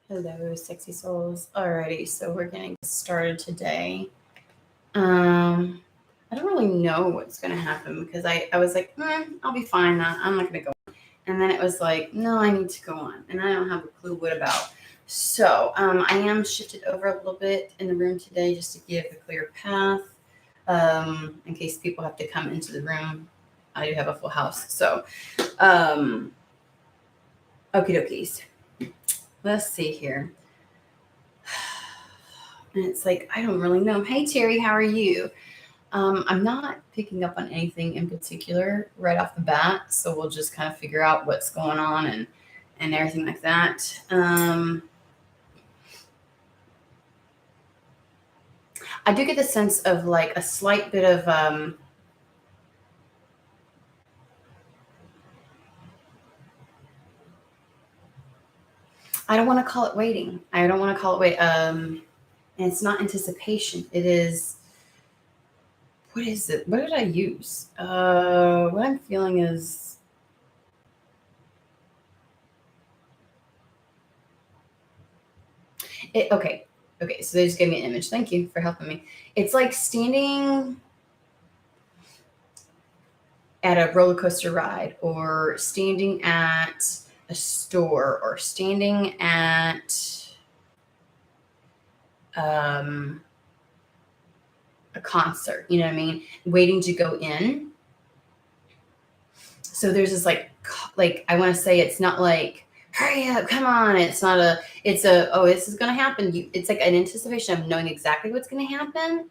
Hello, sexy souls. Alrighty, so we're gonna get started today. I don't really know what's gonna happen because I was like, I'll be fine. I'm not gonna go on. And then it was like, no, I need to go on, and I don't have a clue what about. So I am shifted over a little bit in the room today just to give a clear path. In case people have to come into the room. I do have a full house, so okie dokies. Let's see here. And it's like, I don't really know. Hey, Terry, how are you? I'm not picking up on anything in particular right off the bat, so we'll just kind of figure out what's going on and everything like that. I do get the sense of like a slight bit of I don't want to call it waiting. I don't want to call it wait. And it's not anticipation. It is. What is it? What did I use? What I'm feeling is. Okay. So they just gave me an image. Thank you for helping me. It's like standing at a roller coaster ride, or standing at a store, or standing at a concert. You know what I mean? Waiting to go in. So there's this like I want to say it's not like hurry up, come on. It's a oh, this is gonna happen. It's like an anticipation of knowing exactly what's gonna happen.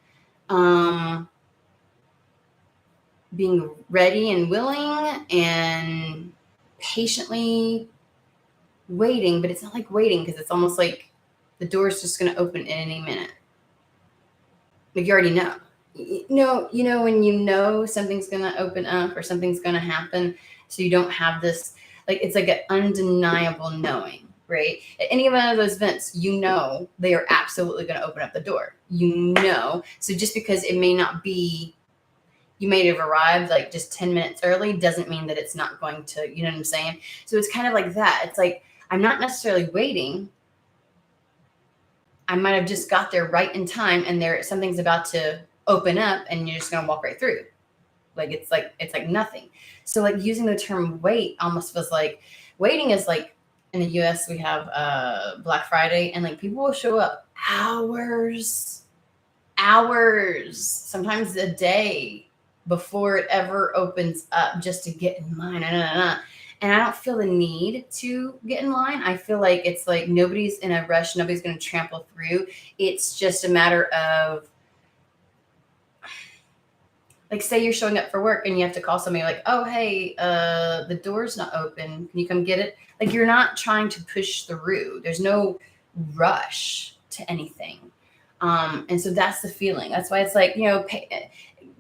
Being ready and willing and patiently waiting, but it's not like waiting because it's almost like the door is just gonna open in any minute. Like you already know. You know when you know something's gonna open up or something's gonna happen, so you don't have this like it's like an undeniable knowing, right? At any one of those events, you know they are absolutely gonna open up the door. You know, so just because it may not be, you may have arrived like just 10 minutes early, doesn't mean that it's not going to. You know what I'm saying? So it's kind of like that. It's like I'm not necessarily waiting. I might have just got there right in time, and something's about to open up, and you're just gonna walk right through. It's like nothing. So like using the term wait almost feels like waiting is like in the US we have Black Friday, and like people will show up hours, sometimes a day before it ever opens up just to get in line. And I don't feel the need to get in line. I feel like it's like nobody's in a rush. Nobody's going to trample through. It's just a matter of, like, say you're showing up for work and you have to call somebody like, oh, hey, the door's not open. Can you come get it? Like, you're not trying to push through. There's no rush to anything. And so that's the feeling. That's why it's like,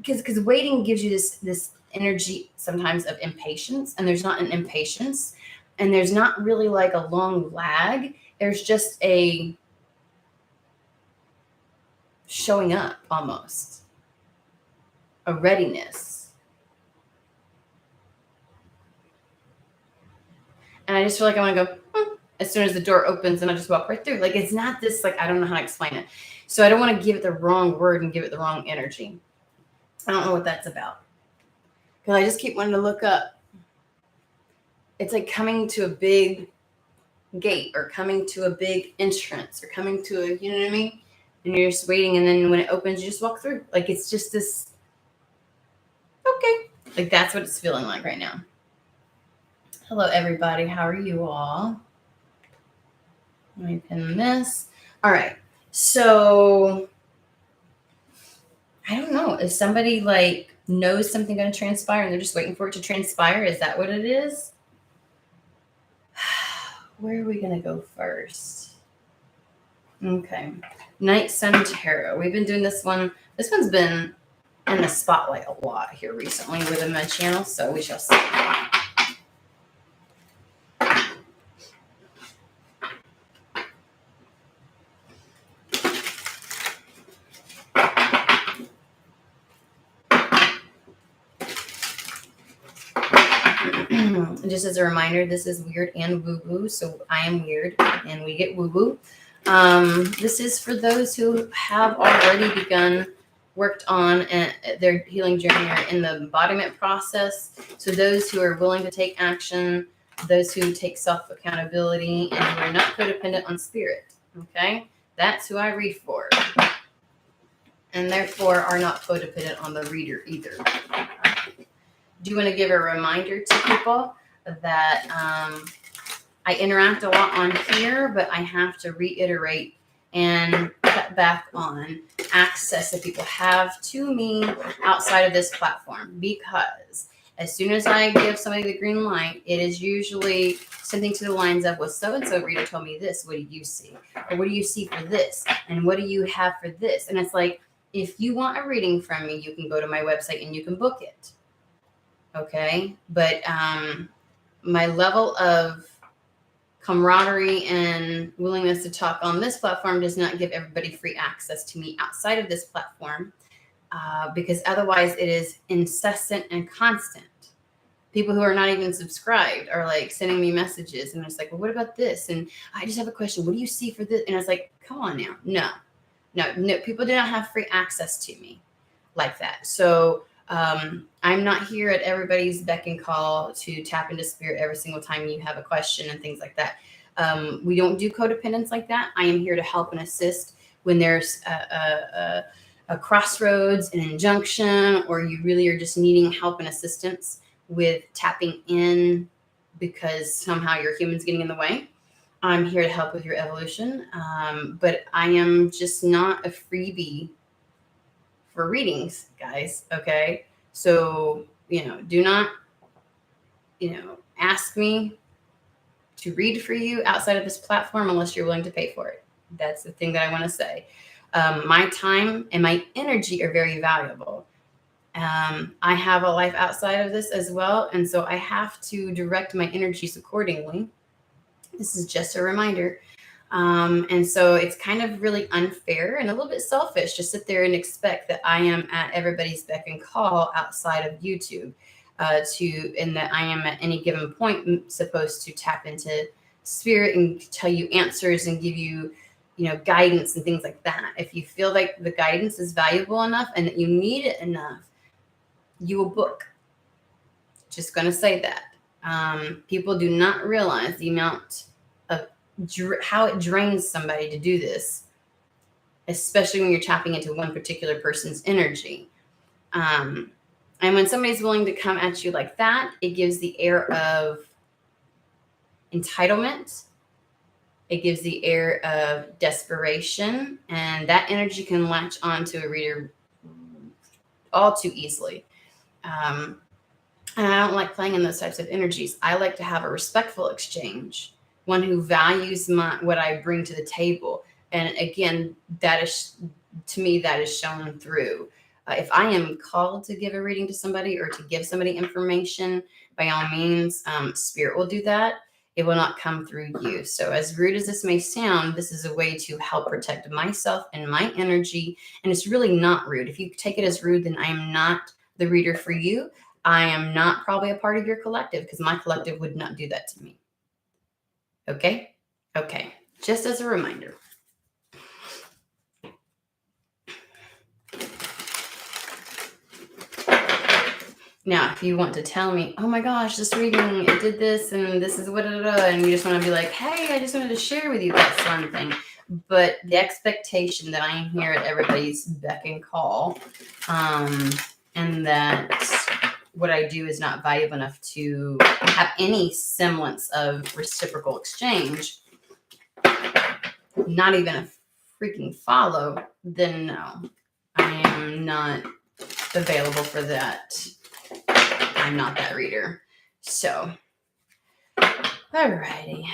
because waiting gives you this energy sometimes of impatience, and there's not an impatience, and there's not really like a long lag. There's just a showing up, almost a readiness. And I just feel like I want to go as soon as the door opens, and I just walk right through. Like, it's not this, like, I don't know how to explain it. So I don't want to give it the wrong word and give it the wrong energy. I don't know what that's about. Because I just keep wanting to look up. It's like coming to a big gate, or coming to a big entrance, or coming to a, you know what I mean? And you're just waiting, and then when it opens, you just walk through. Like, it's just this, okay. Like, that's what it's feeling like right now. Hello, everybody. How are you all? Let me pin this. All right. So, I don't know. If somebody like knows something going to transpire and they're just waiting for it to transpire, is that what it is? Where are we going to go first? Okay. Night Sun Tarot. We've been doing this one. This one's been in the spotlight a lot here recently within my channel, so we shall see. Just as a reminder, this is weird and woo-woo. So I am weird and we get woo-woo. This is for those who have already worked on their healing journey or in the embodiment process. So those who are willing to take action, those who take self-accountability, and who are not codependent on spirit. Okay? That's who I read for. And therefore are not codependent on the reader either. Do you want to give a reminder to people that I interact a lot on here, but I have to reiterate and cut back on access that people have to me outside of this platform, because as soon as I give somebody the green light, it is usually something to the lines of, well, so-and-so reader told me this. What do you see? Or what do you see for this? And what do you have for this? And it's like, if you want a reading from me, you can go to my website and you can book it. Okay? But my level of camaraderie and willingness to talk on this platform does not give everybody free access to me outside of this platform, because otherwise it is incessant and constant. People who are not even subscribed are like sending me messages, and it's like, well, what about this? And I just have a question. What do you see for this? And I was like, come on now. No, people do not have free access to me like that. So I'm not here at everybody's beck and call to tap into spirit every single time you have a question and things like that. We don't do codependence like that. I am here to help and assist when there's a crossroads, an injunction, or you really are just needing help and assistance with tapping in because somehow your human's getting in the way. I'm here to help with your evolution. But I am just not a freebie for readings, guys. Okay. So, do not, ask me to read for you outside of this platform unless you're willing to pay for it. That's the thing that I want to say. My time and my energy are very valuable. I have a life outside of this as well. And so I have to direct my energies accordingly. This is just a reminder. And so it's kind of really unfair and a little bit selfish to sit there and expect that I am at everybody's beck and call outside of YouTube, and that I am at any given point supposed to tap into spirit and tell you answers and give you, guidance and things like that. If you feel like the guidance is valuable enough and that you need it enough, you will book. Just going to say that. People do not realize the amount of how it drains somebody to do this, especially when you're tapping into one particular person's energy. And when somebody's willing to come at you like that, it gives the air of entitlement. It gives the air of desperation, and that energy can latch onto a reader all too easily. And I don't like playing in those types of energies. I like to have a respectful exchange, one who values what I bring to the table. And again, that is, to me, that is shown through. If I am called to give a reading to somebody or to give somebody information, by all means, spirit will do that. It will not come through you. So as rude as this may sound, this is a way to help protect myself and my energy. And it's really not rude. If you take it as rude, then I am not the reader for you. I am not probably a part of your collective, because my collective would not do that to me. Okay? Okay. Just as a reminder. Now, if you want to tell me, oh my gosh, this reading, it did this, and this is what, and you just want to be like, hey, I just wanted to share with you that fun thing. But the expectation that I am here at everybody's beck and call, and that what I do is not valuable enough to have any semblance of reciprocal exchange, not even a freaking follow, then no, I am not available for that. I'm not that reader. So, alrighty,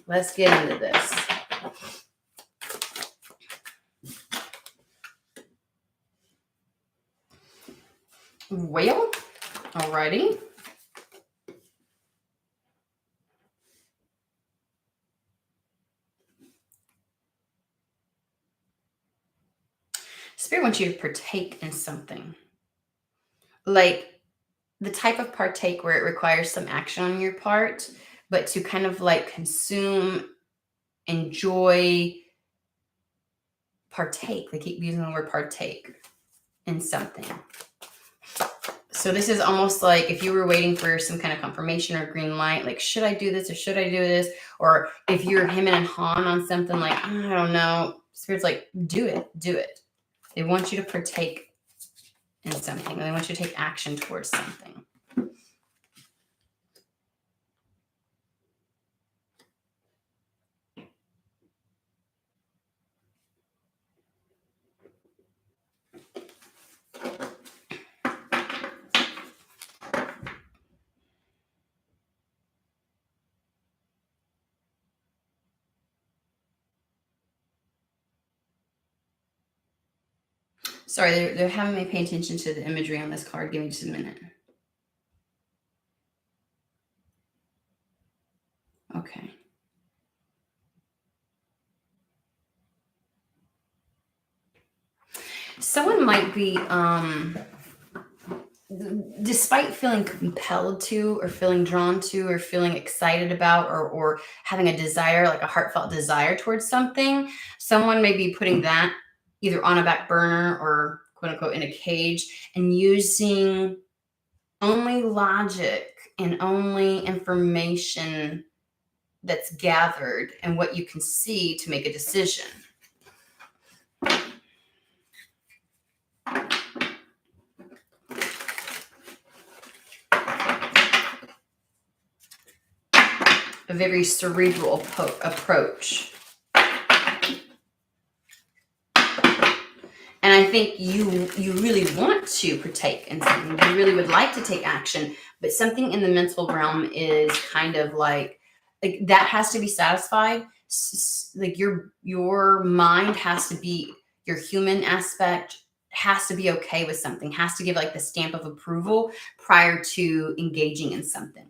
let's get into this. Well, alrighty. Spirit wants you to partake in something. Like, the type of partake where it requires some action on your part, but to kind of like consume, enjoy, partake. They keep using the word partake in something. So this is almost like if you were waiting for some kind of confirmation or green light, like, should I do this or should I do this? Or if you're hemming and hawing on something like, I don't know, Spirit's like, do it, do it. They want you to partake in something. They want you to take action towards something. Sorry, they're having me pay attention to the imagery on this card. Give me just a minute. Okay. Someone might be, despite feeling compelled to, or feeling drawn to, or feeling excited about, or having a desire, like a heartfelt desire towards something, someone may be putting that either on a back burner or quote unquote in a cage and using only logic and only information that's gathered and what you can see to make a decision. A very cerebral approach. And I think you really want to partake in something. You really would like to take action, but something in the mental realm is kind of like that has to be satisfied. Like your mind has to be, your human aspect has to be okay with something, has to give like the stamp of approval prior to engaging in something.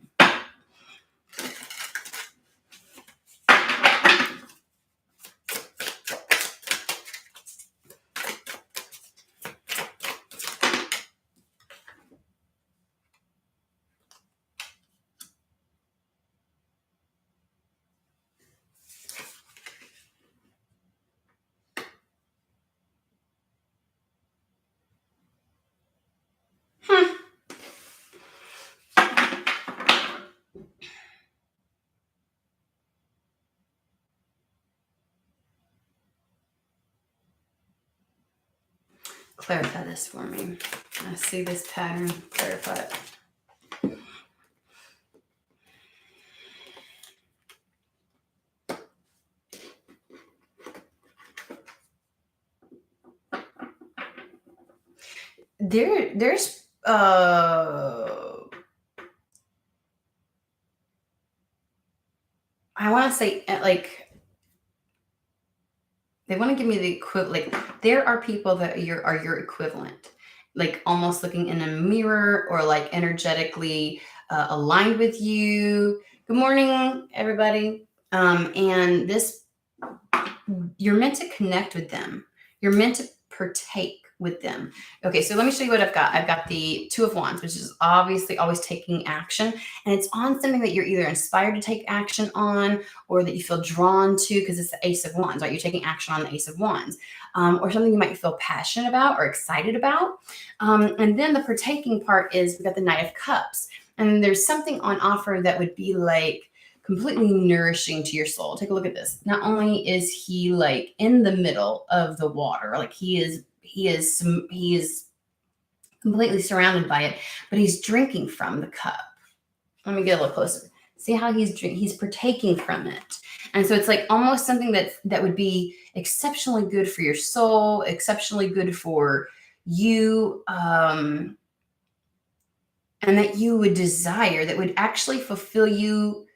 Clarify this for me. I see this pattern. Clarify it. There's I want to say like they want to give me the equivalent. Like there are people that are your equivalent, like almost looking in a mirror or like energetically aligned with you. Good morning, everybody. And this, you're meant to connect with them. You're meant to partake with them. Okay, so let me show you what I've got. I've got the Two of Wands, which is obviously always taking action. And it's on something that you're either inspired to take action on or that you feel drawn to because it's the Ace of Wands, right? You're taking action on the Ace of Wands. Or something you might feel passionate about or excited about. And then the partaking part is we've got the Knight of Cups. And there's something on offer that would be like completely nourishing to your soul. Take a look at this. Not only is he like in the middle of the water, like he is completely surrounded by it, but he's drinking from the cup. Let me get a little closer. See how he's partaking from it. And so it's like almost something that would be exceptionally good for your soul, exceptionally good for you, and that you would desire, that would actually fulfill you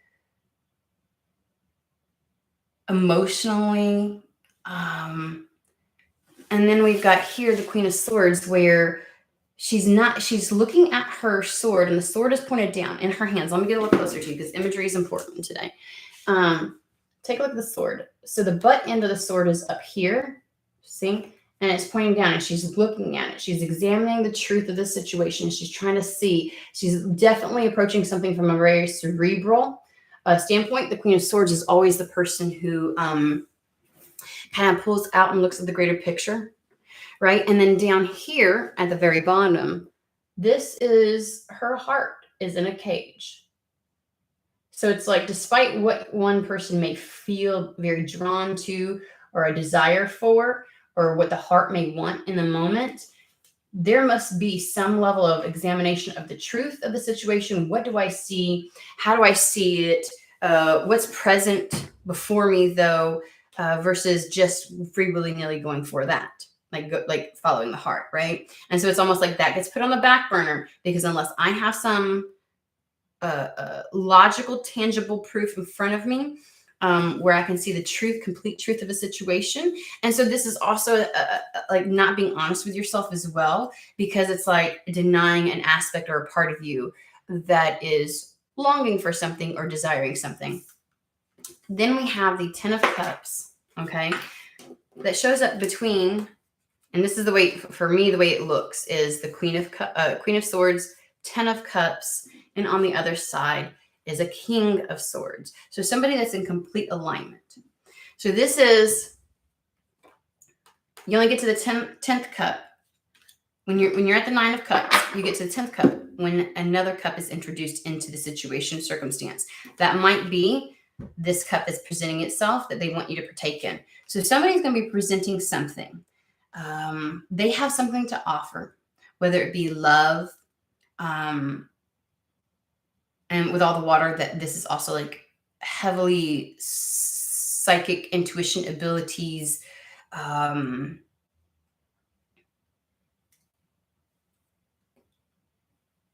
emotionally. And then we've got here the Queen of Swords, where she's looking at her sword and the sword is pointed down in her hands. Let me get a little closer to you because imagery is important today. Take a look at the sword. So the butt end of the sword is up here, see? and it's pointing down, and she's looking at it. She's examining the truth of the situation. She's trying to see. She's definitely approaching something from a very cerebral standpoint. The Queen of Swords is always the person who kind of pulls out and looks at the greater picture, right? And then down here at the very bottom, this is her heart is in a cage. So it's like, despite what one person may feel very drawn to or a desire for, or what the heart may want in the moment, there must be some level of examination of the truth of the situation. What do I see? How do I see it? What's present before me, though, versus just free willy-nilly going for that, like following the heart, right? And so it's almost like that gets put on the back burner, because unless I have some logical, tangible proof in front of me, where I can see the truth, complete truth of a situation. And so this is also like not being honest with yourself as well, because it's like denying an aspect or a part of you that is longing for something or desiring something. Then we have the Ten of Cups, okay, that shows up between, and this is the way, for me, the way it looks is the Queen of Swords, Ten of Cups, and on the other side is a King of Swords. So somebody that's in complete alignment. So this is, you only get to the 10th cup. When you're at the 9 of Cups, you get to the 10th cup when another cup is introduced into the situation, circumstance. That might be this cup is presenting itself that they want you to partake in. So somebody's going to be presenting something. They have something to offer, whether it be love, and with all the water, that this is also like heavily psychic intuition abilities,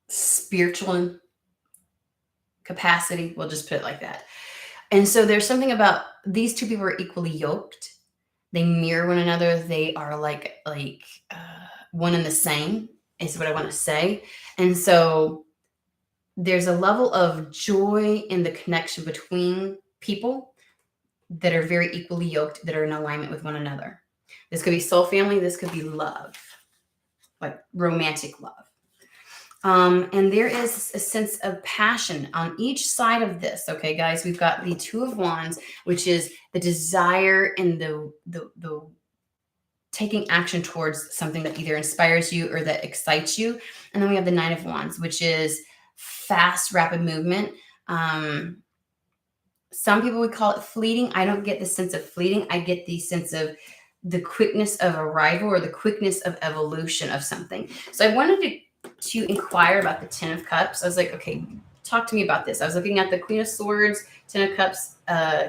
spiritual capacity. We'll just put it like that. And so there's something about these two people are equally yoked. They mirror one another. They are like one and the same is what I want to say. And so there's a level of joy in the connection between people that are very equally yoked, that are in alignment with one another. This could be soul family. This could be love, like romantic love. And there is a sense of passion on each side of this. Okay, guys, we've got the Two of Wands, which is the desire and the taking action towards something that either inspires you or that excites you. And then we have the Nine of Wands, which is fast, rapid movement. Some people would call it fleeting. I don't get the sense of fleeting. I get the sense of the quickness of arrival or the quickness of evolution of something. So I wanted to inquire about the Ten of Cups. I was like, okay, talk to me about this. I was looking at the Queen of Swords, Ten of Cups,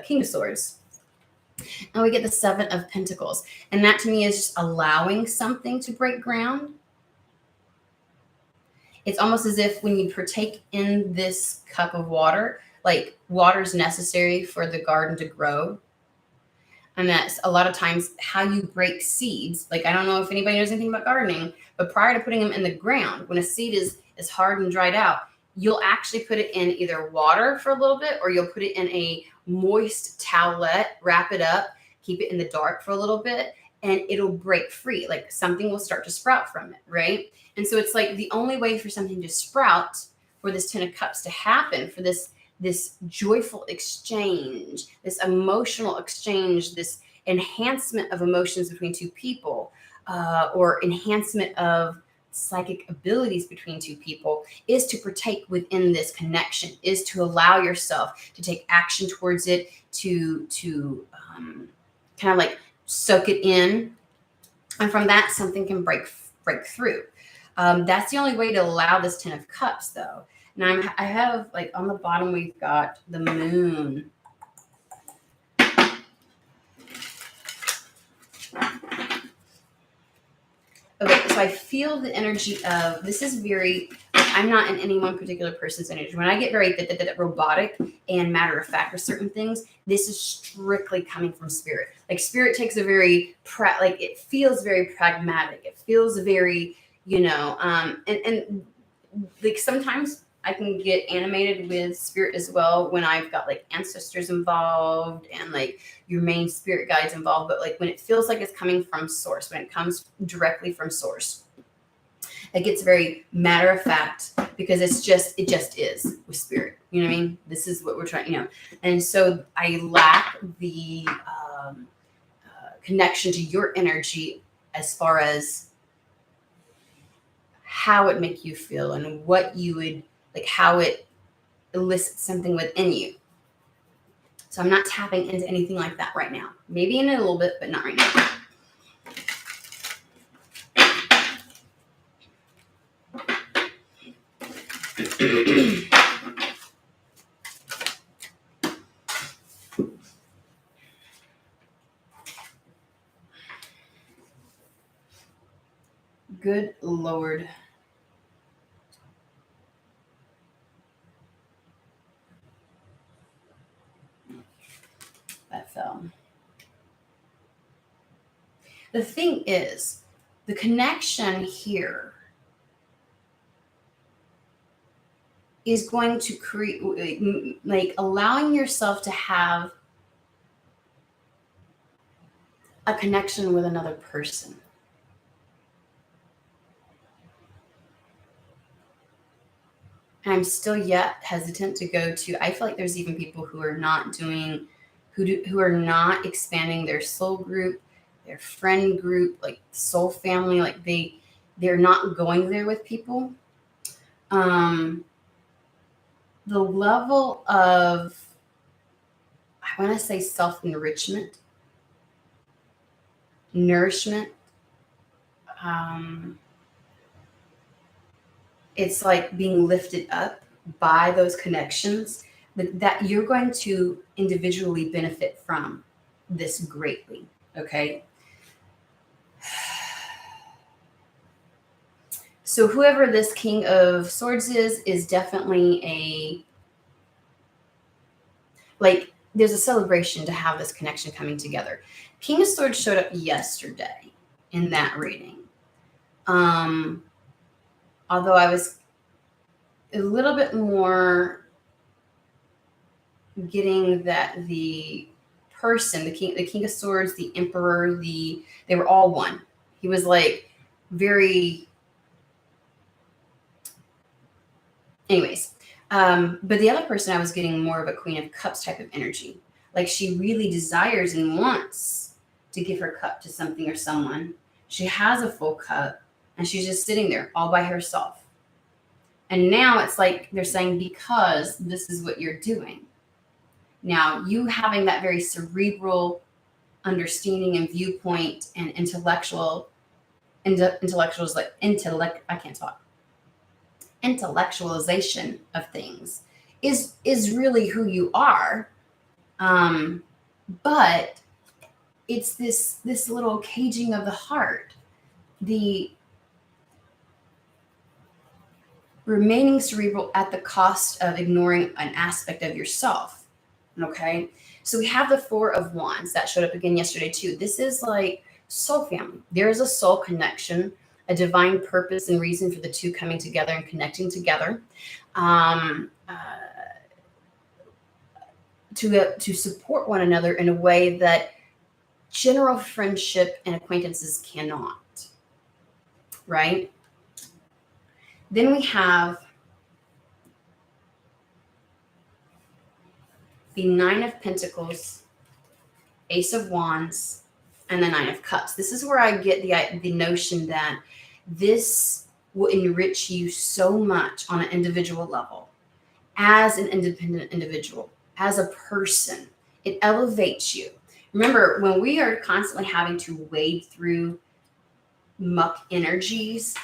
King of Swords. And we get the Seven of Pentacles. And that to me is just allowing something to break ground. It's almost as if when you partake in this cup of water, like water is necessary for the garden to grow. And that's a lot of times how you break seeds. Like, I don't know if anybody knows anything about gardening, but prior to putting them in the ground, when a seed is hard and dried out, you'll actually put it in either water for a little bit, or you'll put it in a moist towelette, wrap it up, keep it in the dark for a little bit, and it'll break free. Like something will start to sprout from it, right? And so it's like the only way for something to sprout, for this Ten of Cups to happen, for this joyful exchange, this emotional exchange, this enhancement of emotions between two people, or enhancement of psychic abilities between two people, is to partake within this connection, is to allow yourself to take action towards it, to kind of like soak it in. And from that, something can break through. That's the only way to allow this Ten of Cups, though. Now I have, like, on the bottom, we've got the Moon. Okay, so I feel the energy of, this is very, I'm not in any one particular person's energy. When I get very robotic and matter of fact with certain things, this is strictly coming from spirit. Like, spirit takes a very, it feels very pragmatic. It feels very, and like sometimes I can get animated with spirit as well when I've got like ancestors involved and like your main spirit guides involved. But like when it feels like it's coming from source, when it comes directly from source, it gets very matter of fact because it just is with spirit. You know what I mean? This is what we're trying, And so I lack the connection to your energy as far as how it make you feel and what you would like, how it elicits something within you. So I'm not tapping into anything like that right now. Maybe in a little bit, but not right now. Good Lord. That fell. The thing is, the connection here is going to create, like allowing yourself to have a connection with another person. And I'm still yet hesitant to go to, I feel like there's even people who are not doing, who are not expanding their soul group, their friend group, like soul family, like they're not going there with people. The level of, I want to say self-enrichment, nourishment, it's like being lifted up by those connections that you're going to individually benefit from this greatly. Okay. So whoever this King of Swords is definitely like there's a celebration to have this connection coming together. King of Swords showed up yesterday in that reading. Although I was a little bit more getting that the person, the King of Swords, the Emperor, they were all one. He was like very, anyways. But the other person, I was getting more of a Queen of Cups type of energy. Like she really desires and wants to give her cup to something or someone. She has a full cup and she's just sitting there all by herself. And now it's like they're saying, because this is what you're doing. Now, you having that very cerebral understanding and viewpoint and intellectualization of things is really who you are. But it's this little caging of the heart, the remaining cerebral at the cost of ignoring an aspect of yourself. Okay. So we have the Four of Wands that showed up again yesterday too. This is like soul family. There is a soul connection, a divine purpose and reason for the two coming together and connecting together. To support one another in a way that general friendship and acquaintances cannot. Right? Then we have the Nine of Pentacles, Ace of Wands, and the Nine of Cups. This is where I get the notion that this will enrich you so much on an individual level, as an independent individual, as a person. It elevates you. Remember, when we are constantly having to wade through muck energies,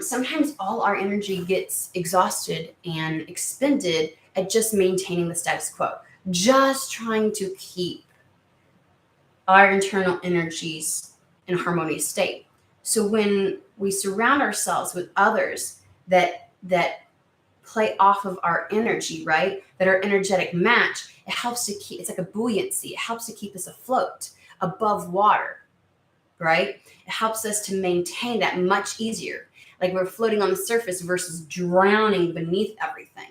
sometimes all our energy gets exhausted and expended at just maintaining the status quo, just trying to keep our internal energies in a harmonious state. So when we surround ourselves with others that play off of our energy, right, that are energetic match, it helps to keep, it's like a buoyancy. It helps to keep us afloat above water. right? It helps us to maintain that much easier. Like we're floating on the surface versus drowning beneath everything.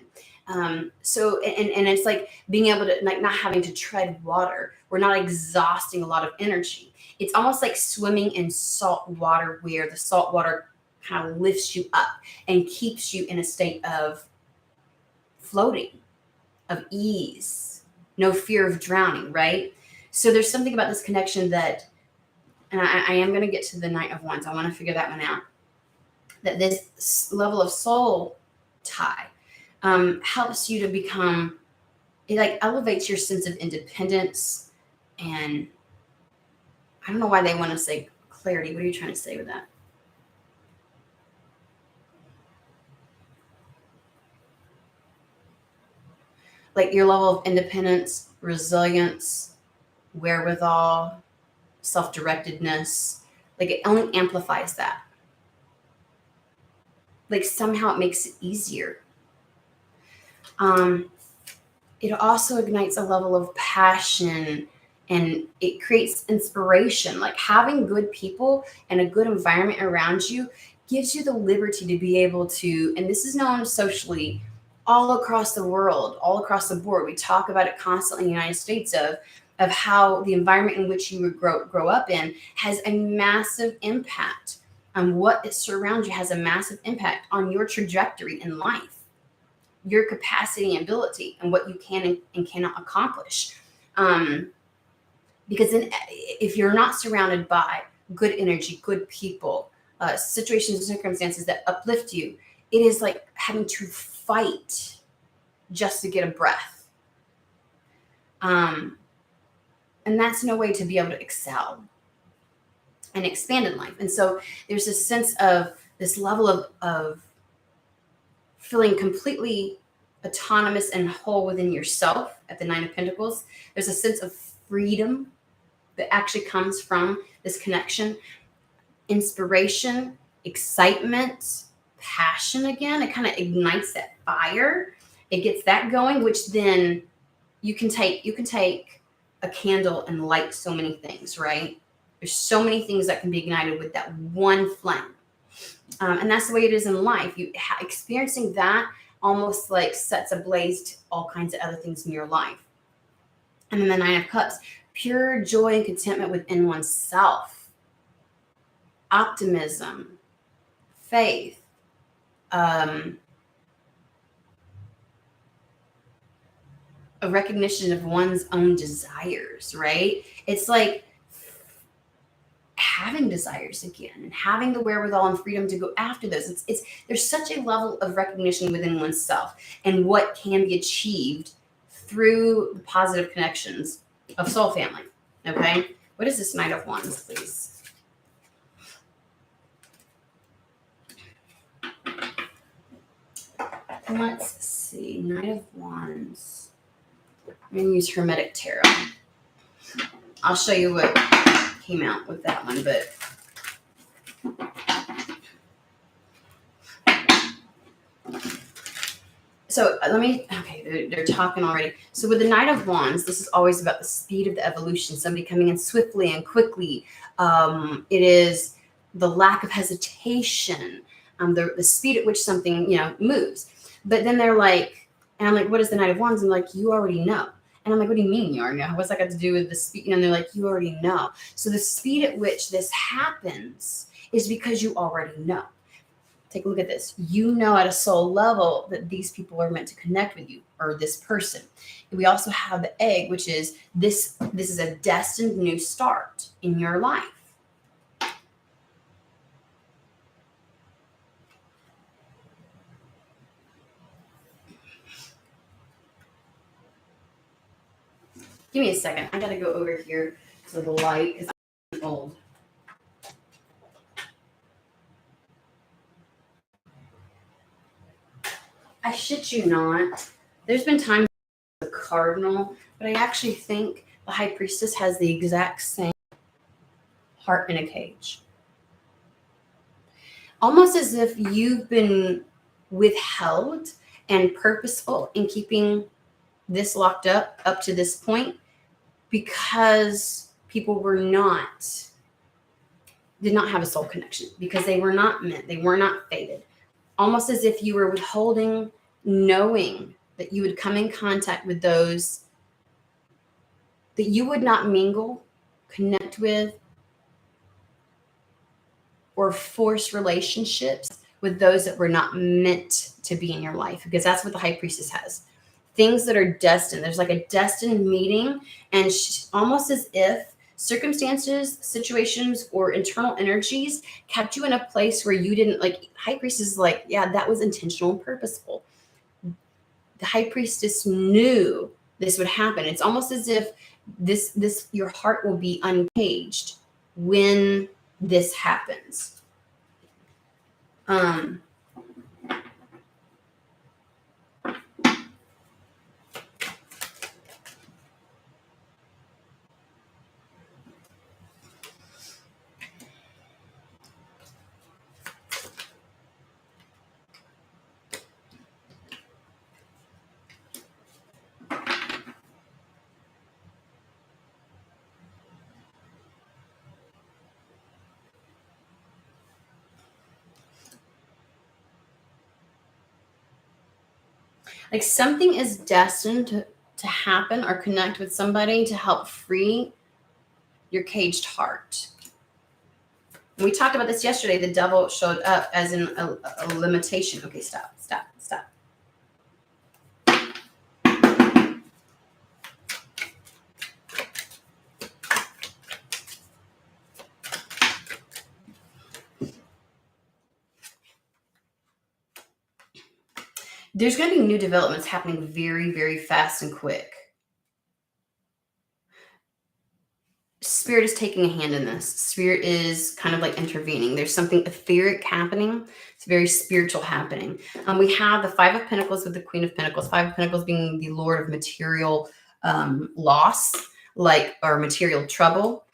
So and it's like being able to like not having to tread water. We're not exhausting a lot of energy. It's almost like swimming in salt water where the salt water kind of lifts you up and keeps you in a state of floating, of ease, no fear of drowning, right? So there's something about this connection that, and I am going to get to the Knight of Wands. I want to figure that one out. That this level of soul tie helps you to become, it like elevates your sense of independence. And I don't know why they want to say clarity. What are you trying to say with that? Like your level of independence, resilience, wherewithal, self-directedness, like it only amplifies that. Like somehow it makes it easier. It also ignites a level of passion and it creates inspiration. Like having good people and a good environment around you gives you the liberty to be able to, and this is known socially all across the world, all across the board. We talk about it constantly in the United States of how the environment in which you would grow up in has a massive impact on what it surrounds you, has a massive impact on your trajectory in life, your capacity and ability, and what you can and cannot accomplish. Because if you're not surrounded by good energy, good people, situations and circumstances that uplift you, it is like having to fight just to get a breath. And that's no way to be able to excel and expand in life. And so there's this sense of this level of feeling completely autonomous and whole within yourself at the Nine of Pentacles. There's a sense of freedom that actually comes from this connection, inspiration, excitement, passion again. It kind of ignites that fire. It gets that going, which then you can take a candle and light so many things, right? There's so many things that can be ignited with that one flame. And that's the way it is in life. Experiencing that almost like sets ablaze to all kinds of other things in your life. And then the Nine of Cups, pure joy and contentment within oneself, optimism, faith, a recognition of one's own desires, right? It's like having desires again and having the wherewithal and freedom to go after those. It's there's such a level of recognition within oneself and what can be achieved through the positive connections of soul family. Okay, what is this Knight of Wands, please? Let's see, Knight of Wands. I'm going to use Hermetic Tarot. I'll show you what came out with that one, but so they're talking already. So with the Knight of Wands, this is always about the speed of the evolution, somebody coming in swiftly and quickly. It is the lack of hesitation, the speed at which something, moves. But then they're like, and I'm like, what is the Knight of Wands? And like, you already know. And I'm like, what do you mean you already know? What's that got to do with the speed? And they're like, you already know. So the speed at which this happens is because you already know. Take a look at this. You know at a soul level that these people are meant to connect with you, or this person. And we also have the egg, which is this is a destined new start in your life. Give me a second. I got to go over here to the light because I'm old. I shit you not. There's been times the cardinal, but I actually think the high priestess has the exact same heart in a cage. Almost as if you've been withheld and purposeful in keeping this locked up to this point because people were not did not have a soul connection because they were not meant. They were not fated. Almost as if you were withholding, knowing that you would come in contact with those that you would not mingle, connect with, or force relationships with those that were not meant to be in your life, because that's what the high priestess has. Things that are destined. There's like a destined meeting, and almost as if circumstances, situations, or internal energies kept you in a place where you didn't like. High priestess is like, yeah, that was intentional and purposeful. The high priestess knew this would happen. It's almost as if this your heart will be uncaged when this happens. Like something is destined to happen or connect with somebody to help free your caged heart. And we talked about this yesterday. The devil showed up as in a limitation. Okay, stop. There's going to be new developments happening very, very fast and quick. Spirit is taking a hand in this. Spirit is kind of like intervening. There's something etheric happening. It's very spiritual happening. We have the Five of Pentacles with the Queen of Pentacles. Five of Pentacles being the Lord of material loss, or material trouble,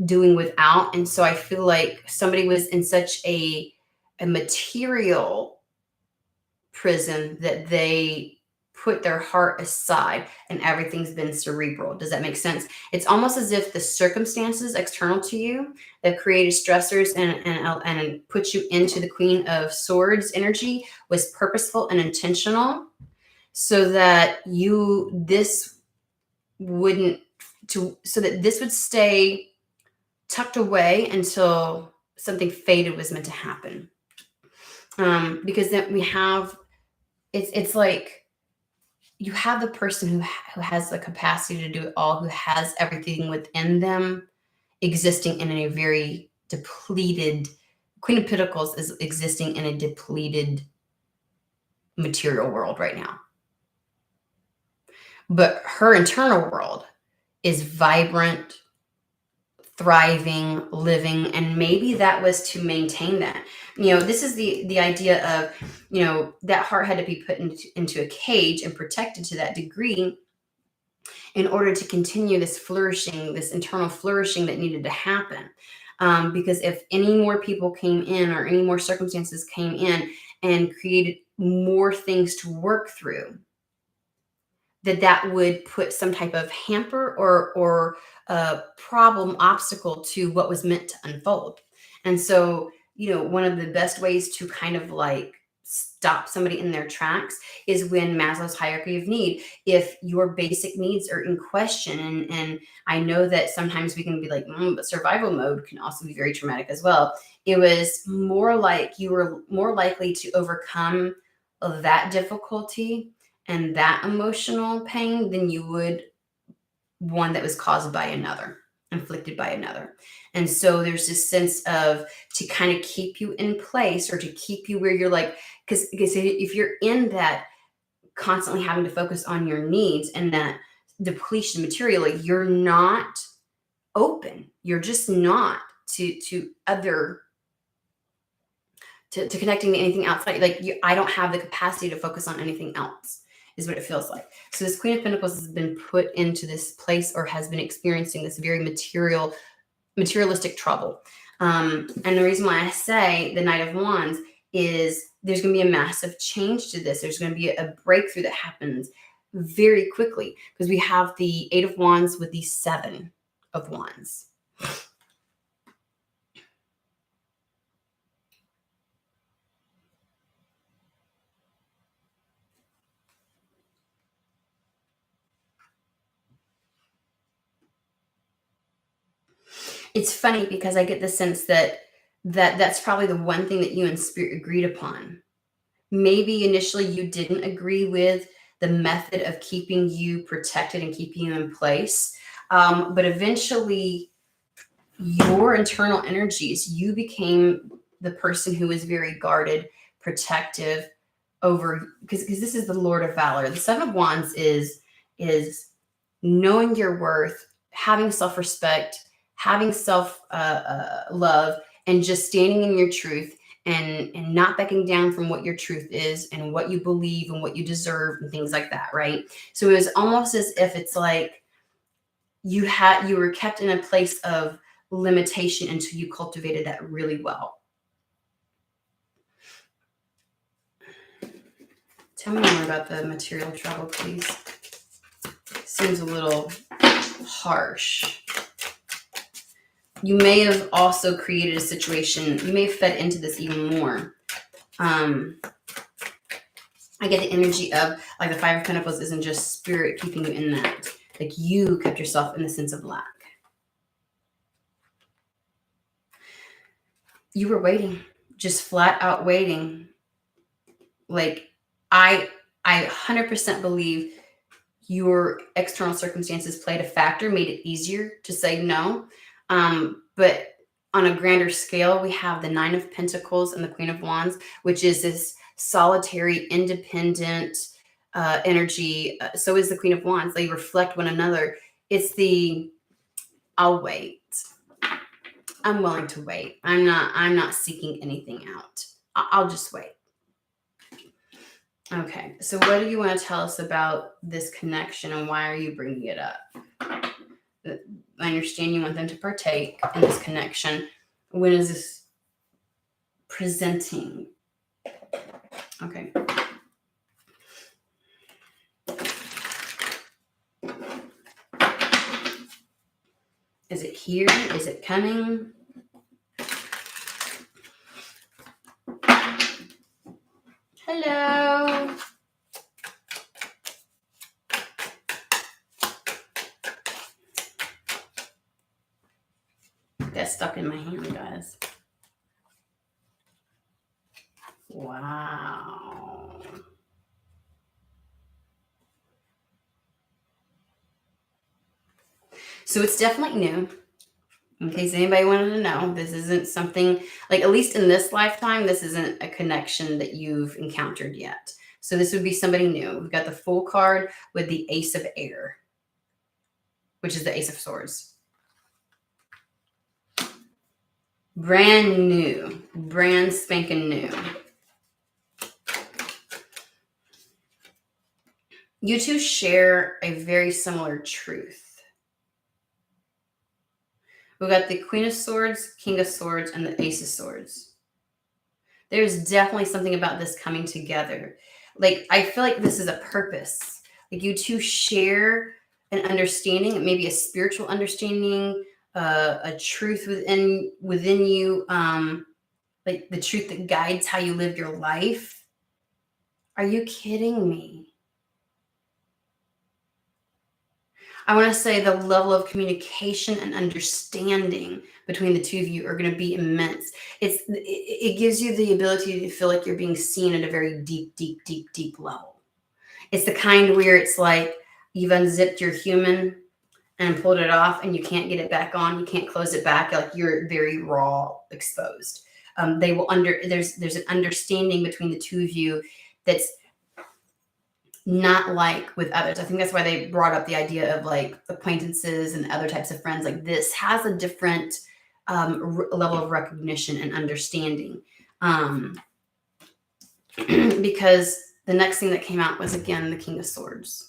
doing without. And so I feel like somebody was in such a material prison that they put their heart aside and everything's been cerebral. Does that make sense? It's almost as if the circumstances external to you that created stressors and put you into the Queen of Swords energy was purposeful and intentional, so that this would stay tucked away until something fated was meant to happen. Because then we have, it's like you have the person who has the capacity to do it all, who has everything within them, existing in a very depleted. Queen of Pentacles is existing in a depleted material world right now. But her internal world is vibrant, thriving, living, and maybe that was to maintain that. This is the idea of, that heart had to be put into a cage and protected to that degree in order to continue this flourishing, this internal flourishing that needed to happen. Because if any more people came in or any more circumstances came in and created more things to work through, that would put some type of hamper or a problem, obstacle to what was meant to unfold. And so, one of the best ways to kind of like stop somebody in their tracks is when Maslow's hierarchy of need, if your basic needs are in question. And I know that sometimes we can be like, but survival mode can also be very traumatic as well. It was more like you were more likely to overcome that difficulty and that emotional pain than you would one that was caused by another, inflicted by another. And so there's this sense of to kind of keep you in place or to keep you where you're like, because if you're in that constantly having to focus on your needs and that depletion materially, you're not open. You're just not to connecting to anything outside. Like I don't have the capacity to focus on anything else, is what it feels like. So this Queen of Pentacles has been put into this place or has been experiencing this very materialistic trouble. And the reason why I say the Knight of Wands is there's going to be a massive change to this. There's going to be a breakthrough that happens very quickly because we have the Eight of Wands with the Seven of Wands. It's funny because I get the sense that's probably the one thing that you and spirit agreed upon. Maybe initially you didn't agree with the method of keeping you protected and keeping you in place. But eventually, your internal energies, you became the person who was very guarded, protective over, because this is the Lord of Valor. The Seven of Wands is knowing your worth, having self-respect, having self love, and just standing in your truth, and not backing down from what your truth is and what you believe and what you deserve and things like that, right? So it was almost as if it's like you were kept in a place of limitation until you cultivated that really well. Tell me more about the material trouble, please. Seems a little harsh. You may have also created a situation, you may have fed into this even more. I get the energy of, like, the Five of Pentacles isn't just spirit keeping you in that. Like, you kept yourself in the sense of lack. You were waiting, just flat out waiting. Like, I 100% believe your external circumstances played a factor, made it easier to say no. But on a grander scale, we have the Nine of Pentacles and the Queen of Wands, which is this solitary, independent energy. So is the Queen of Wands. They reflect one another. It's the, I'll wait. I'm willing to wait. I'm not seeking anything out. I'll just wait. Okay, so what do you want to tell us about this connection and why are you bringing it up? I understand you want them to partake in this connection. When is this presenting? Okay. Is it here? Is it coming? Hello. That's stuck in my hand, guys. Wow. So it's definitely new. In case anybody wanted to know, this isn't something, like, at least in this lifetime, this isn't a connection that you've encountered yet. So this would be somebody new. We've got the Fool card with the Ace of Air, which is the Ace of Swords. Brand new, brand spanking new. You two share a very similar truth. We've got the Queen of Swords, King of Swords, and the Ace of Swords. There's definitely something about this coming together. Like, I feel like this is a purpose. Like, you two share an understanding, maybe a spiritual understanding, a truth within you, like the truth that guides how you live your life. Are you kidding me? I want to say the level of communication and understanding between the two of you are going to be immense. It gives you the ability to feel like you're being seen at a very deep, deep, deep, deep level. It's the kind where it's like you've unzipped your human and pulled it off and you can't get it back on. You can't close it back. Like, you're very raw, exposed. There's an understanding between the two of you that's not like with others. I think that's why they brought up the idea of, like, acquaintances and other types of friends. Like, this has a different level of recognition and understanding. Because the next thing that came out was, again, the King of Swords.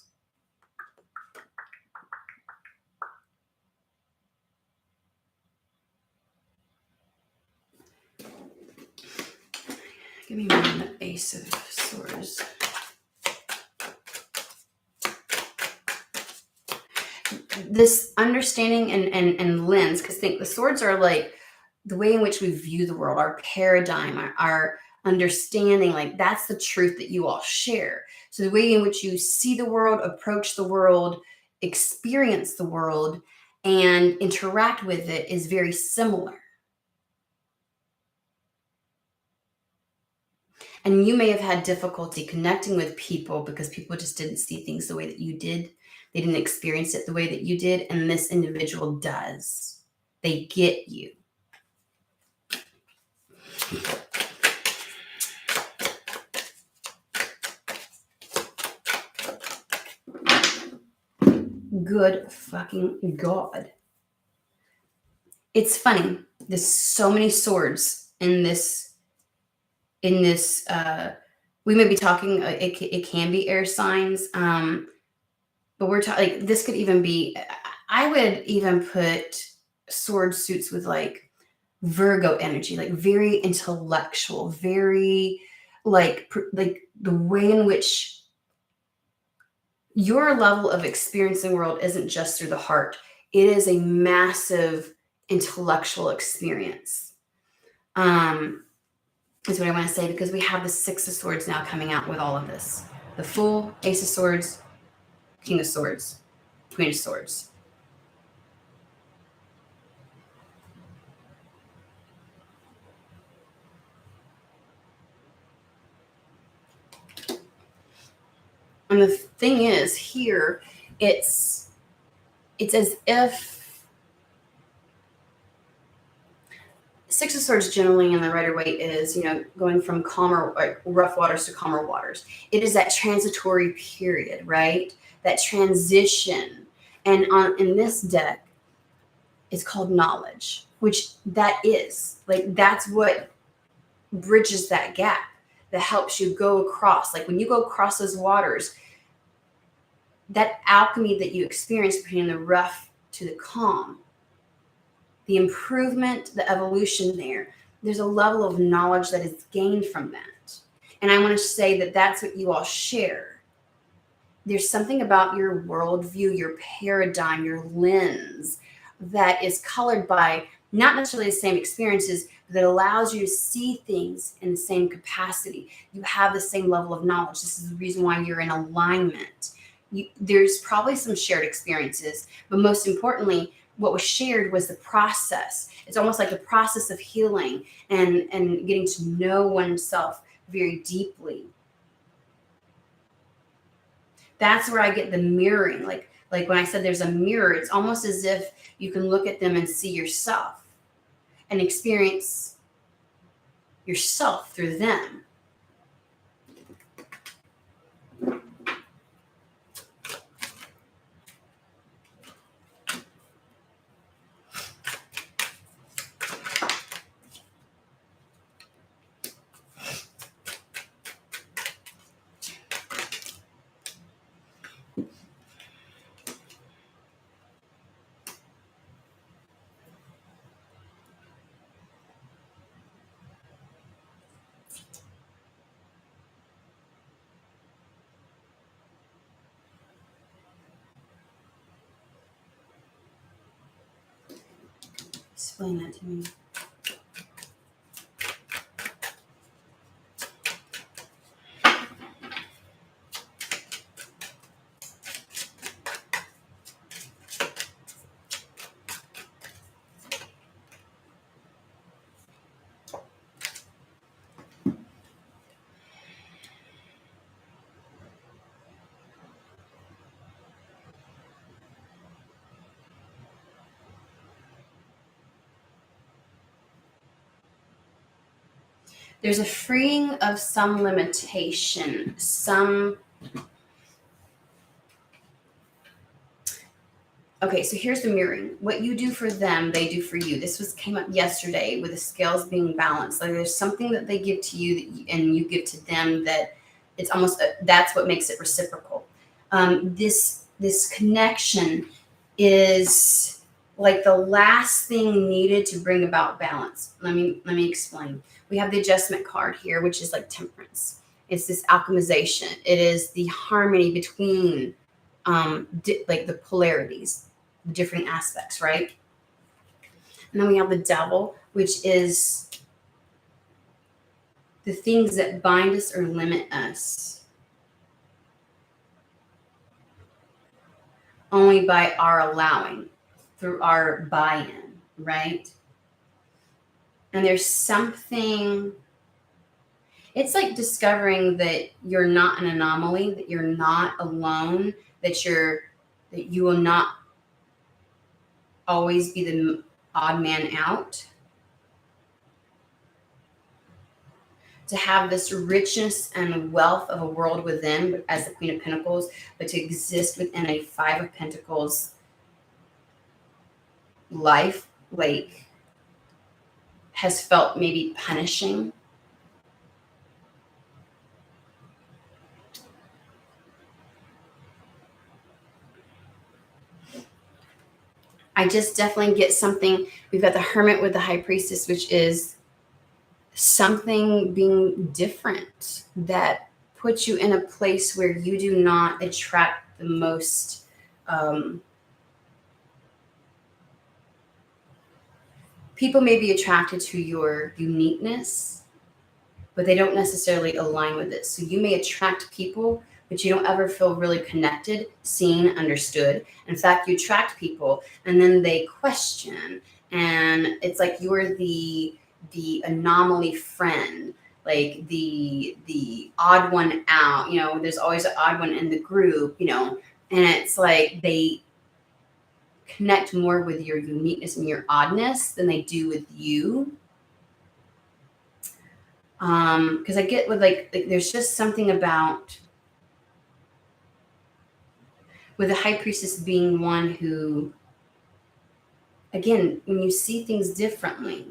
Give me one of the Ace of Swords. This understanding and lens, because think the swords are like the way in which we view the world, our paradigm, our understanding. Like, that's the truth that you all share. So the way in which you see the world, approach the world, experience the world, and interact with it is very similar. And you may have had difficulty connecting with people because people just didn't see things the way that you did. They didn't experience it the way that you did. And this individual does. They get you. Good fucking God. It's funny. There's so many swords in this. We may be talking. It can be air signs, but we're talking. Like this could even be. I would even put sword suits with like Virgo energy, like very intellectual, very like the way in which your level of experience in the world isn't just through the heart. It is a massive intellectual experience. Is what I want to say, because we have the Six of Swords now coming out with all of this. The Fool, Ace of Swords, King of Swords, Queen of Swords. And the thing is, here, it's as if Six of Swords generally in the Rider-Waite is, going from calmer, like rough waters to calmer waters. It is that transitory period, right? That transition. And in this deck, it's called knowledge, which that is. Like, that's what bridges that gap, that helps you go across. Like, when you go across those waters, that alchemy that you experience between the rough to the calm, the improvement, the evolution there's a level of knowledge that is gained from that. And I want to say that that's what you all share. There's something about your worldview, your paradigm, your lens that is colored by not necessarily the same experiences, but that allows you to see things in the same capacity. You have the same level of knowledge. This is the reason why you're in alignment. There's probably some shared experiences, but most importantly, what was shared was the process. It's almost like the process of healing and getting to know oneself very deeply. That's where I get the mirroring. Like when I said there's a mirror, it's almost as if you can look at them and see yourself and experience yourself through them. Explain that to me. There's a freeing of some limitation, Okay, so here's the mirroring. What you do for them, they do for you. This came up yesterday with the scales being balanced. Like there's something that they give to you and you give to them that it's almost, that's what makes it reciprocal. This connection is like the last thing needed to bring about balance. Let me explain. We have the adjustment card here, which is like temperance. It's this alchemization. It is the harmony between like the polarities, the different aspects, right? And then we have the devil, which is the things that bind us or limit us only by our allowing. through our buy-in, right? And there's something, it's like discovering that you're not an anomaly, that you're not alone, that you will not always be the odd man out. To have this richness and wealth of a world within as the Queen of Pentacles, but to exist within a Five of Pentacles life, like, has felt maybe punishing. I just definitely get something. We've got the Hermit with the High Priestess, which is something being different that puts you in a place where you do not attract the most people may be attracted to your uniqueness, but they don't necessarily align with it. So you may attract people, but you don't ever feel really connected, seen, understood. In fact, you attract people and then they question, and it's like you're the anomaly friend, like the odd one out. You know, there's always an odd one in the group, you know, and it's like they connect more with your uniqueness and your oddness than they do with you. Because I get with like there's just something about with the High Priestess being one who, again, when you see things differently,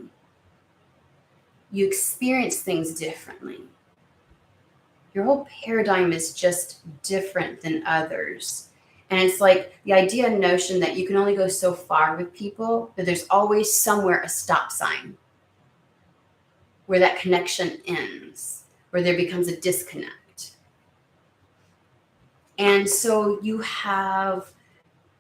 you experience things differently. Your whole paradigm is just different than others. And it's like the idea and notion that you can only go so far with people, that there's always somewhere a stop sign where that connection ends, where there becomes a disconnect. And so you have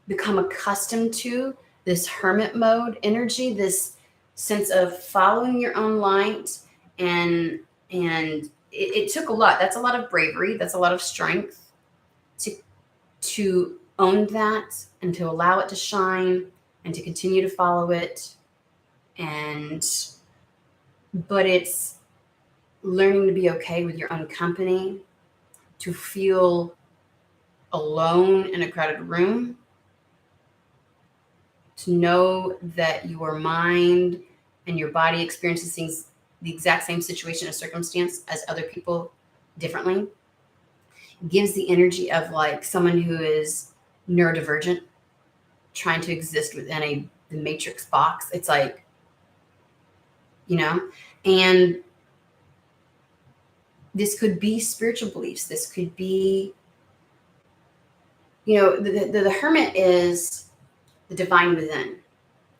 become accustomed to this hermit mode energy, this sense of following your own light. And it took a lot. That's a lot of bravery. That's a lot of strength to own that and to allow it to shine and to continue to follow it. But it's learning to be okay with your own company, to feel alone in a crowded room, to know that your mind and your body experiences things, the exact same situation or circumstance as other people differently. Gives the energy of like someone who is neurodivergent, trying to exist within the matrix box. It's like, you know, and this could be spiritual beliefs. This could be, you know, the hermit is the divine within.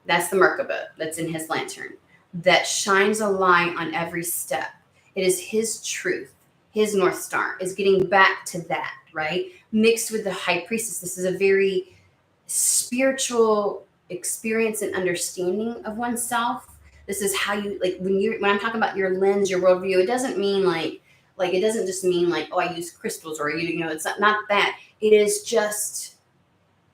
That's the Merkaba that's in his lantern that shines a light on every step. It is his truth. His North Star is getting back to that, right? Mixed with the High Priestess. This is a very spiritual experience and understanding of oneself. This is how you, like, when I'm talking about your lens, your worldview, it doesn't mean like it doesn't just mean like, oh, I use crystals, or you know, it's not that. It is just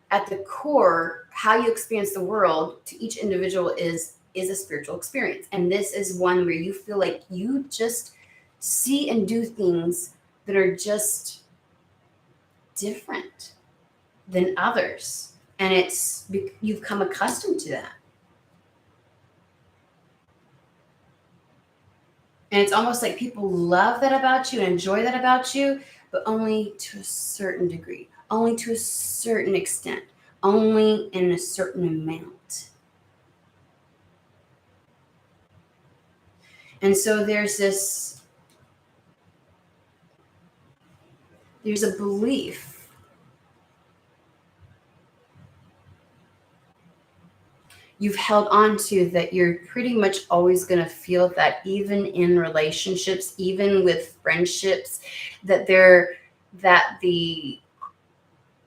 at the core, how you experience the world to each individual is a spiritual experience. And this is one where you feel like you just see and do things that are just different than others. And you've come accustomed to that. And it's almost like people love that about you and enjoy that about you, but only to a certain degree, only to a certain extent, only in a certain amount. And so there's a belief you've held on to that you're pretty much always going to feel that, even in relationships, even with friendships, that the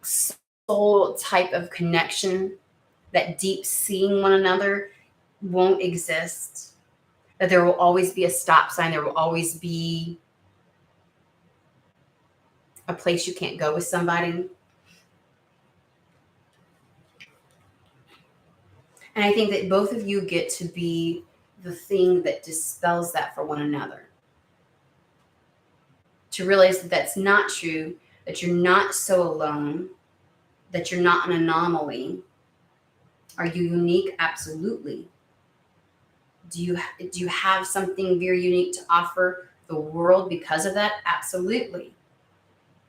soul type of connection, that deep seeing one another won't exist, that there will always be a stop sign, there will always be a place you can't go with somebody. And I think that both of you get to be the thing that dispels that for one another. To realize that that's not true, that you're not so alone, that you're not an anomaly. Are you unique? Absolutely. Do you have something very unique to offer the world because of that? Absolutely.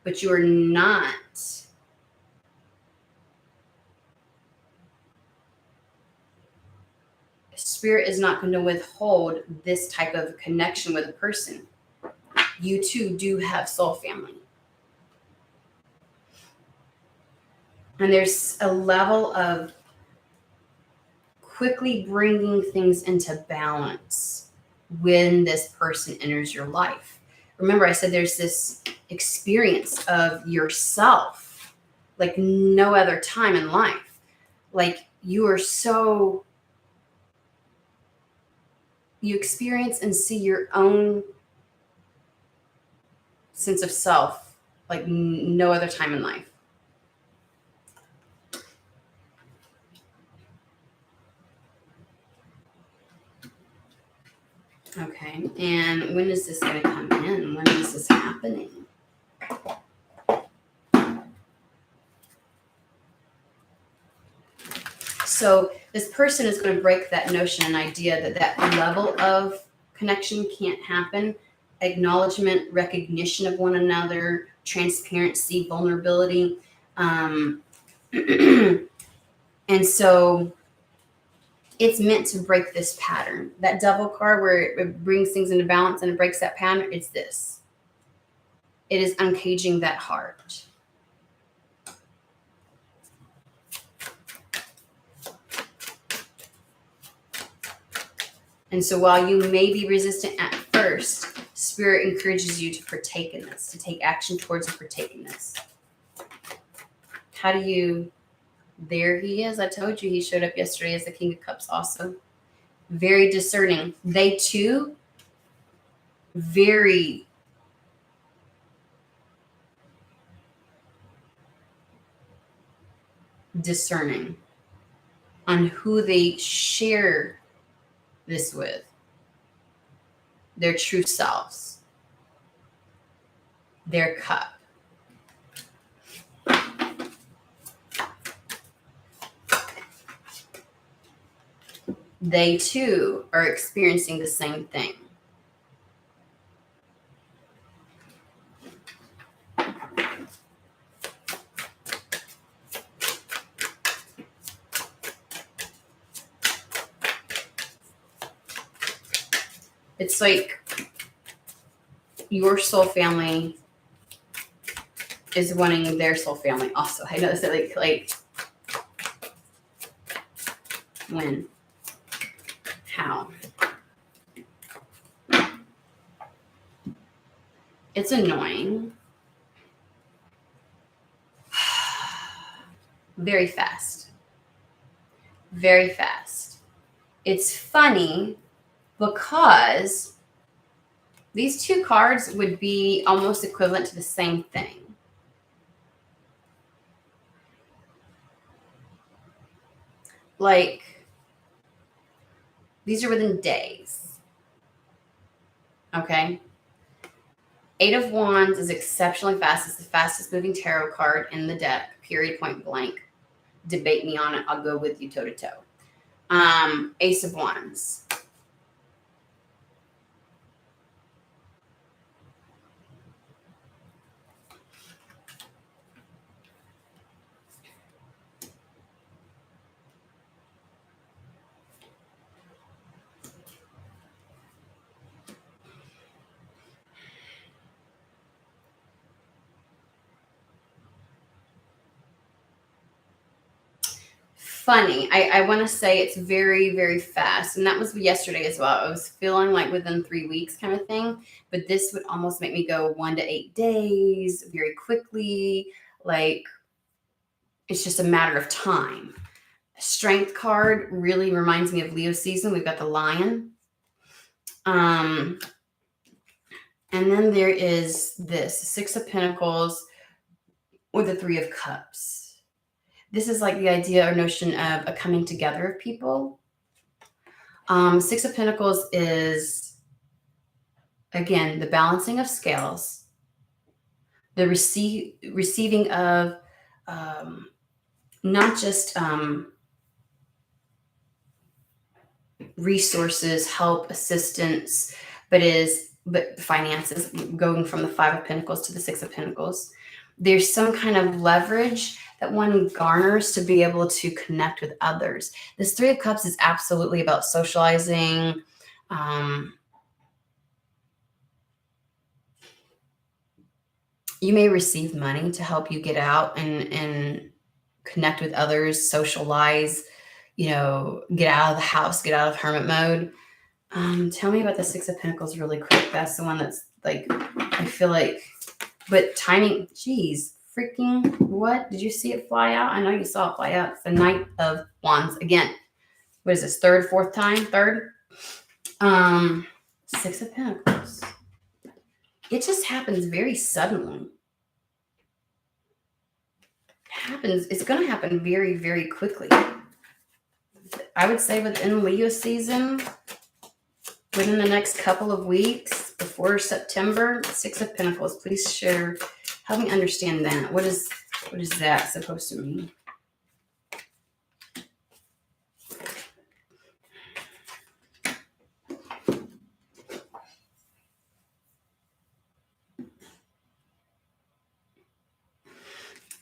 But you are not spirit is not going to withhold this type of connection with a person. You too do have soul family. And there's a level of quickly bringing things into balance when this person enters your life. Remember, I said there's this experience of yourself like no other time in life. Like you experience and see your own sense of self like no other time in life. Okay, and when is this going to come in? When is this happening? So this person is going to break that notion and idea that that level of connection can't happen. Acknowledgement, recognition of one another, transparency, vulnerability. And so it's meant to break this pattern. That Devil card where it brings things into balance and it breaks that pattern, it's this. It is uncaging that heart. And so while you may be resistant at first, Spirit encourages you to partake in this, to take action towards and partake in this. How do you... There he is. I told you he showed up yesterday as the King of Cups also. Very discerning. They too, very discerning on who they share this with. Their true selves. Their cup. They too are experiencing the same thing. It's like your soul family is wanting their soul family also. I know that like when, how. It's annoying. Very fast. Very fast. It's funny because these two cards would be almost equivalent to the same thing. Like, these are within days. Okay? Eight of Wands is exceptionally fast. It's the fastest moving tarot card in the deck, period, point blank. Debate me on it. I'll go with you toe to toe. Ace of Wands. Funny. I want to say it's very, very fast. And that was yesterday as well. I was feeling like within 3 weeks kind of thing. But this would almost make me go 1 to 8 days very quickly. Like, it's just a matter of time. Strength card really reminds me of Leo season. We've got the Lion. And then there is this Six of Pentacles or the Three of Cups. This is like the idea or notion of a coming together of people. Six of Pentacles is, again, the balancing of scales, the receiving of not just resources, help, assistance, but finances, going from the Five of Pentacles to the Six of Pentacles. There's some kind of leverage that one garners to be able to connect with others. This Three of Cups is absolutely about socializing. You may receive money to help you get out and connect with others, socialize, get out of the house, get out of hermit mode. Tell me about the Six of Pentacles really quick. That's the one that's like, I feel like, but timing, geez, freaking what? Did you see it fly out? I know you saw it fly out. It's the Knight of Wands. Again, what is this, third, fourth time? Third? Six of Pentacles. It just happens very suddenly. It's going to happen very, very quickly. I would say within Leo season, within the next couple of weeks before September. Six of Pentacles. Please share. Help me understand that. What is that supposed to mean?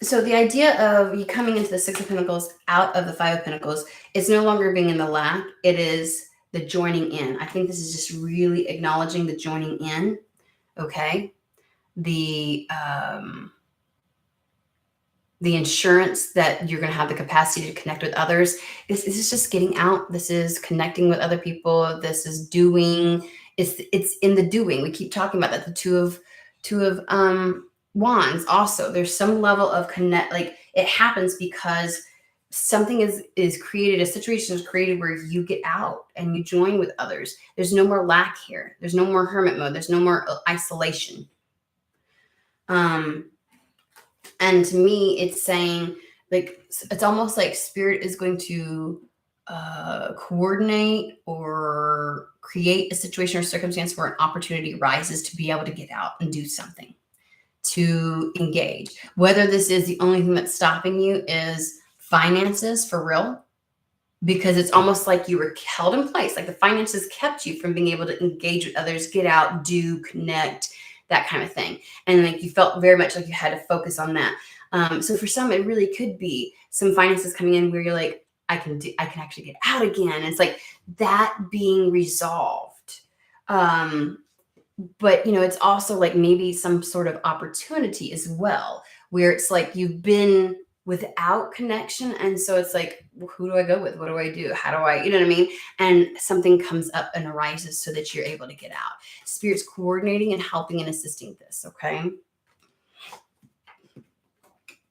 So the idea of you coming into the Six of Pentacles out of the Five of Pentacles is no longer being in the lack. It is the joining in. I think this is just really acknowledging the joining in. Okay. The insurance that you're going to have the capacity to connect with others. This is just getting out. This is connecting with other people. This is doing. It's in the doing. We keep talking about that. The two of Wands. Also, there's some level of connect. Like it happens because something is created. A situation is created where you get out and you join with others. There's no more lack here. There's no more hermit mode. There's no more isolation. And to me, it's saying, like, it's almost like spirit is going to coordinate or create a situation or circumstance where an opportunity arises to be able to get out and do something, to engage. Whether this is the only thing that's stopping you is finances, for real, because it's almost like you were held in place. Like the finances kept you from being able to engage with others, get out, do, connect, that kind of thing. And like you felt very much like you had to focus on that. So for some, it really could be some finances coming in where you're like, I can actually get out again. And it's like that being resolved. But it's also like maybe some sort of opportunity as well, where it's like you've been without connection. And so it's like, who do I go with? What do I do? How do I, you know what I mean? And something comes up and arises so that you're able to get out. Spirit's coordinating and helping and assisting this, okay?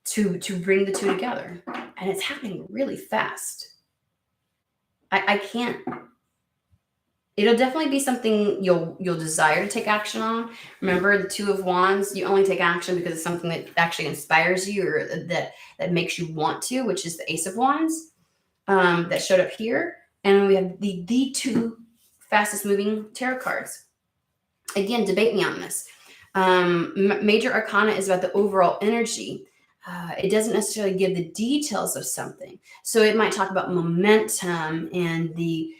To bring the two together. And it's happening really fast. I can't. It'll definitely be something you'll desire to take action on. Remember, the Two of Wands, you only take action because it's something that actually inspires you or that makes you want to, which is the Ace of Wands that showed up here. And we have the two fastest moving tarot cards. Again, debate me on this. Major Arcana is about the overall energy. It doesn't necessarily give the details of something. So it might talk about momentum and the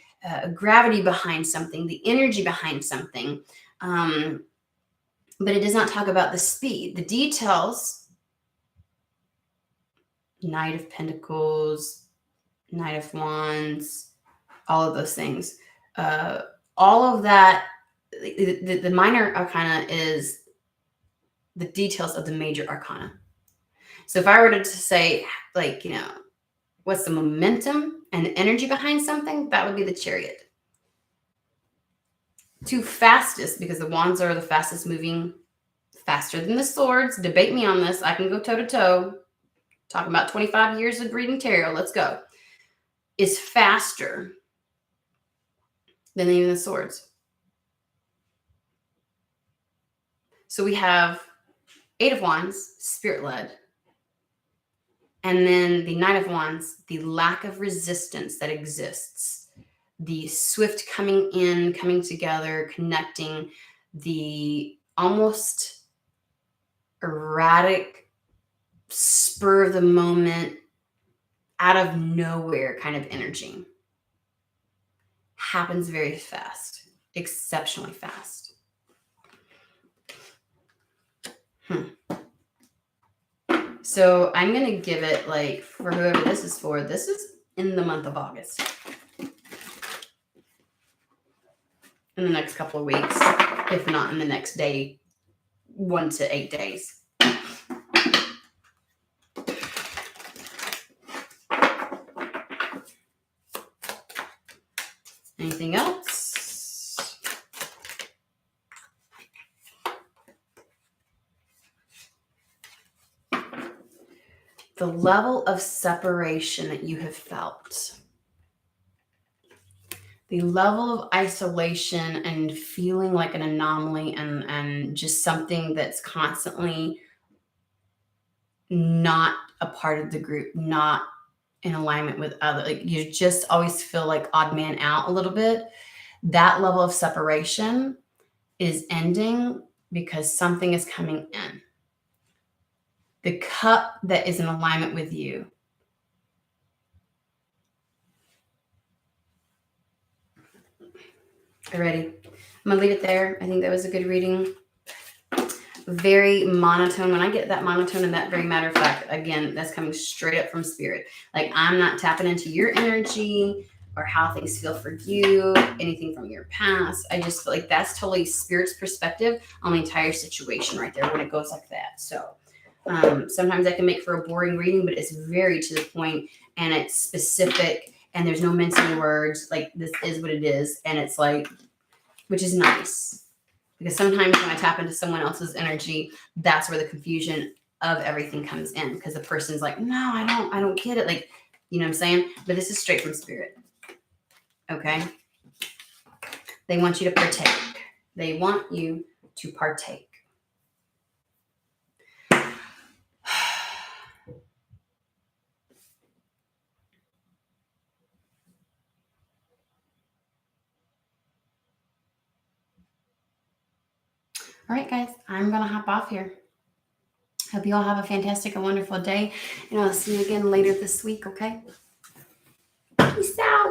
gravity behind something, the energy behind something. But it does not talk about the speed. The details, Knight of Pentacles, Knight of Wands, all of those things. All of that, the minor arcana is the details of the major arcana. So if I were to say, like, what's the momentum and the energy behind something, that would be the Chariot. Two fastest, because the wands are the fastest moving, faster than the swords. Debate me on this. I can go toe to toe. Talking about 25 years of reading tarot. Let's go. Is faster than even the swords. So we have Eight of Wands, spirit led. And then the Knight of Wands, the lack of resistance that exists, the swift coming in, coming together, connecting, the almost erratic, spur of the moment, out of nowhere kind of energy happens very fast, exceptionally fast. So I'm going to give it, like, for whoever this is for, this is in the month of August. In the next couple of weeks, if not in the next day, 1 to 8 days. Anything else? The level of separation that you have felt. The level of isolation and feeling like an anomaly and just something that's constantly not a part of the group, not in alignment with other, like you just always feel like odd man out a little bit. That level of separation is ending because something is coming in. The cup that is in alignment with you. Ready? I'm gonna leave it there. I think that was a good reading. Very monotone. When I get that monotone and that very matter of fact, again, that's coming straight up from spirit. Like I'm not tapping into your energy or how things feel for you, anything from your past. I just feel like that's totally spirit's perspective on the entire situation right there when it goes like that. So sometimes that can make for a boring reading, but it's very to the point and it's specific and there's no mincing words. Like this is what it is. And it's like, which is nice. Because sometimes when I tap into someone else's energy, that's where the confusion of everything comes in. Because the person's like, no, I don't get it. Like, you know what I'm saying? But this is straight from spirit. Okay? They want you to partake. They want you to partake. All right, guys, I'm going to hop off here. Hope you all have a fantastic and wonderful day. And I'll see you again later this week, okay? Peace out.